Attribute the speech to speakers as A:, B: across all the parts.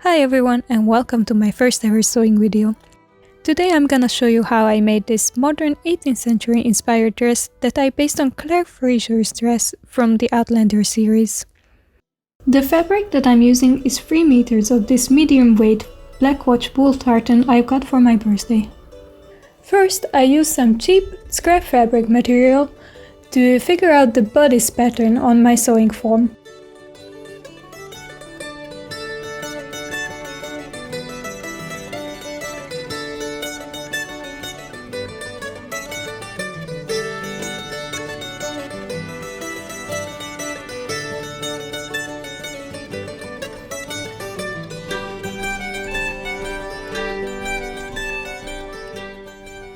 A: Hi everyone and welcome to my first ever sewing video. Today I'm gonna show you how I made this modern 18th century inspired dress that I based on Claire Fraser's dress from the Outlander series. The fabric that I'm using is 3 meters of this medium weight black watch wool tartan I got for my birthday. First I used some cheap scrap fabric material to figure out the bodice pattern on my sewing form.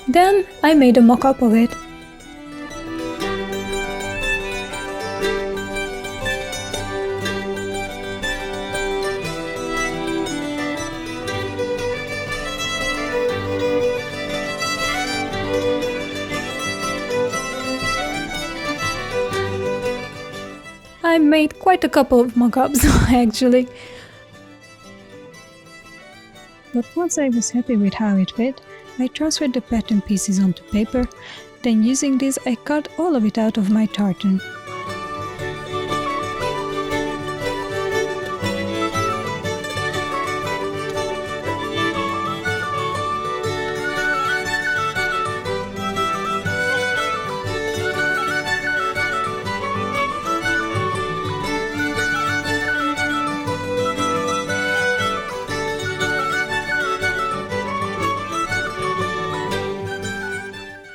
A: Then I made a mock-up of it. I made quite a couple of mock-ups actually. But once I was happy with how it fit, I transferred the pattern pieces onto paper, then using this I cut all of it out of my tartan.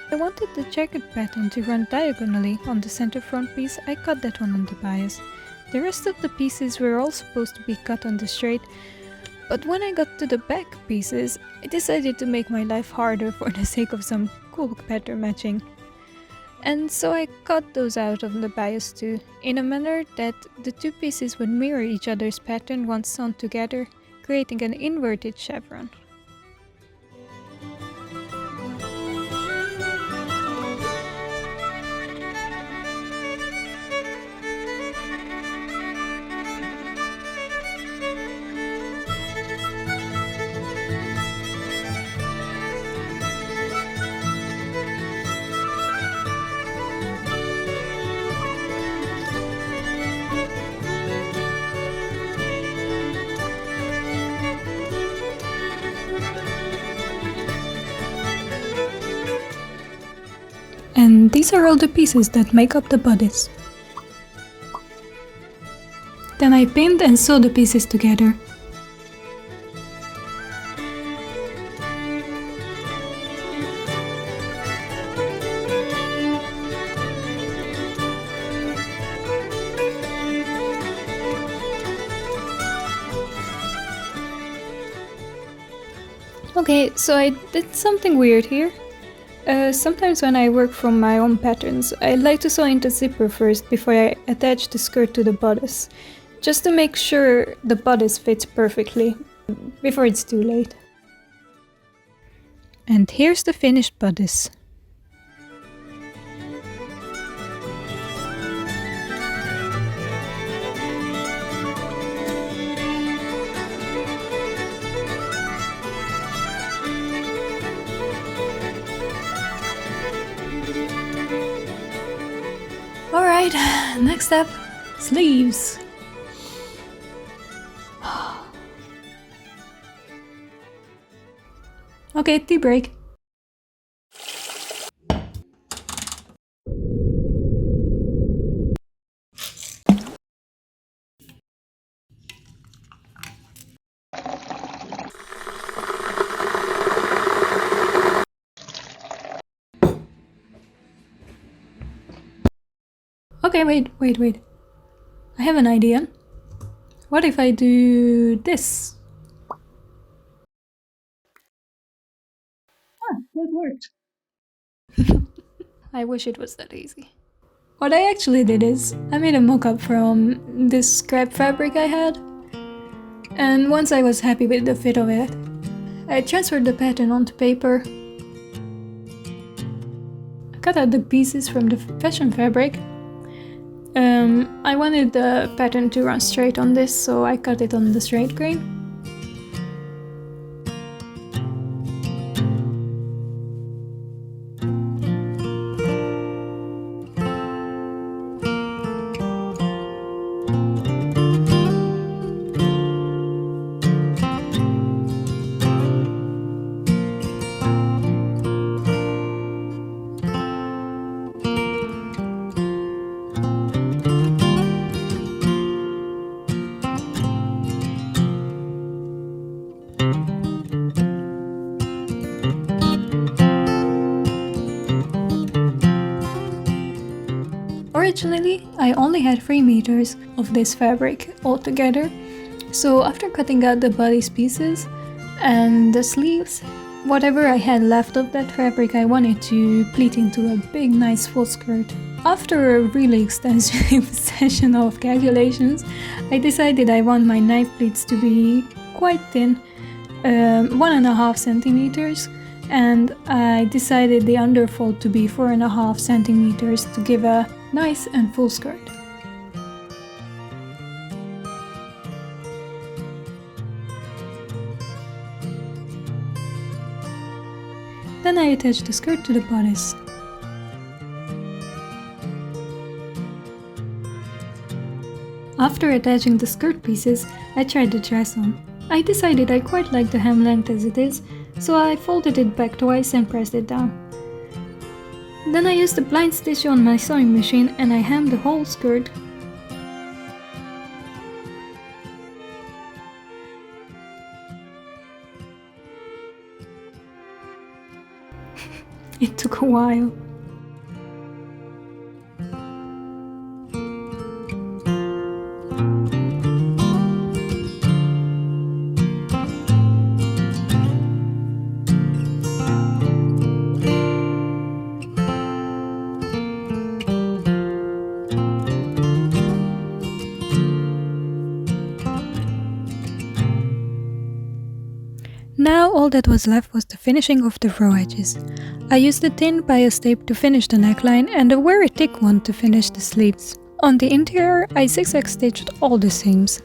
A: I wanted the jacket pattern to run diagonally on the center front piece. I cut that one on the bias. The rest of the pieces were all supposed to be cut on the straight, but when I got to the back pieces, I decided to make my life harder for the sake of some cool pattern matching. And so I cut those out of the bias too, in a manner that the two pieces would mirror each other's pattern once sewn together, creating an inverted chevron. And these are all the pieces that make up the bodice. Then I pinned and sewed the pieces together. Okay, so I did something weird here. Sometimes when I work from my own patterns, I like to sew in the zipper first before I attach the skirt to the bodice, just to make sure the bodice fits perfectly, before it's too late. And here's the finished bodice. Alright, next up, sleeves. Okay, tea break. Okay, wait. I have an idea. What if I do this? Ah, that worked. I wish it was that easy. What I actually did is, I made a mock-up from this scrap fabric I had. And once I was happy with the fit of it, I transferred the pattern onto paper. I cut out the pieces from the fashion fabric. I wanted the pattern to run straight on this, so I cut it on the straight grain. Originally, I only had 3 meters of this fabric altogether, so after cutting out the bodice pieces and the sleeves, whatever I had left of that fabric I wanted to pleat into a big nice full skirt. After a really extensive session of calculations, I decided I want my knife pleats to be quite thin, 1.5 centimeters, and I decided the underfold to be 4.5 centimeters to give a nice and full skirt. Then I attached the skirt to the bodice. After attaching the skirt pieces, I tried the dress on. I decided I quite like the hem length as it is, so I folded it back twice and pressed it down. Then I used a blind stitch on my sewing machine and I hemmed the whole skirt. It took a while. Now all that was left was the finishing of the row edges. I used a thin bias tape to finish the neckline and a very thick one to finish the sleeves. On the interior, I zigzag stitched all the seams.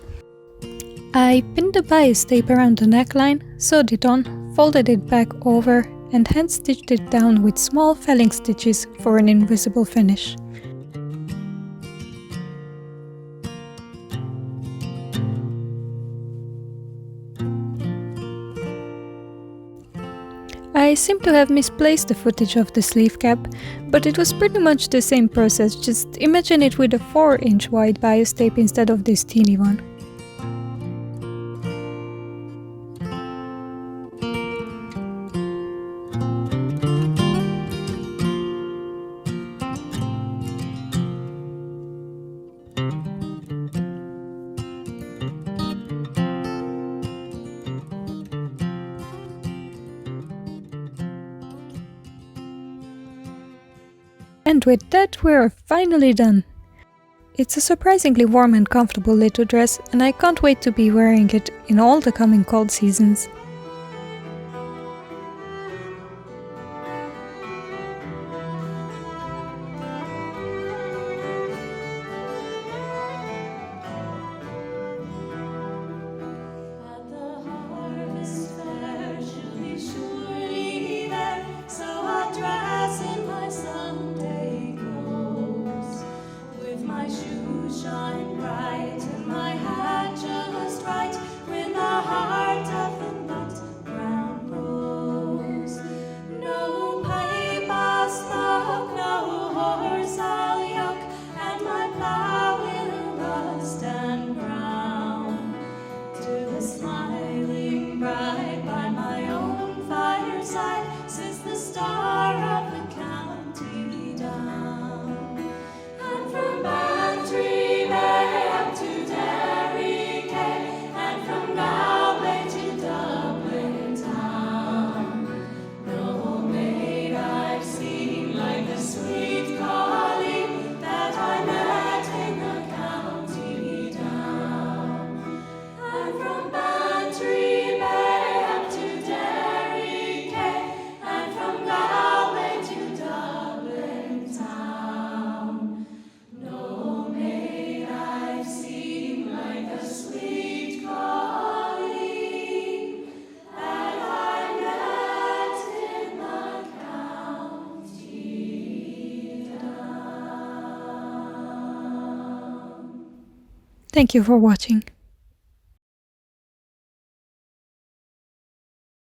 A: I pinned the bias tape around the neckline, sewed it on, folded it back over and hand stitched it down with small felling stitches for an invisible finish. I seem to have misplaced the footage of the sleeve cap, but it was pretty much the same process, just imagine it with a 4-inch wide bias tape instead of this teeny one. And with that, we're finally done! It's a surprisingly warm and comfortable little dress, and I can't wait to be wearing it in all the coming cold seasons. Thank you for watching.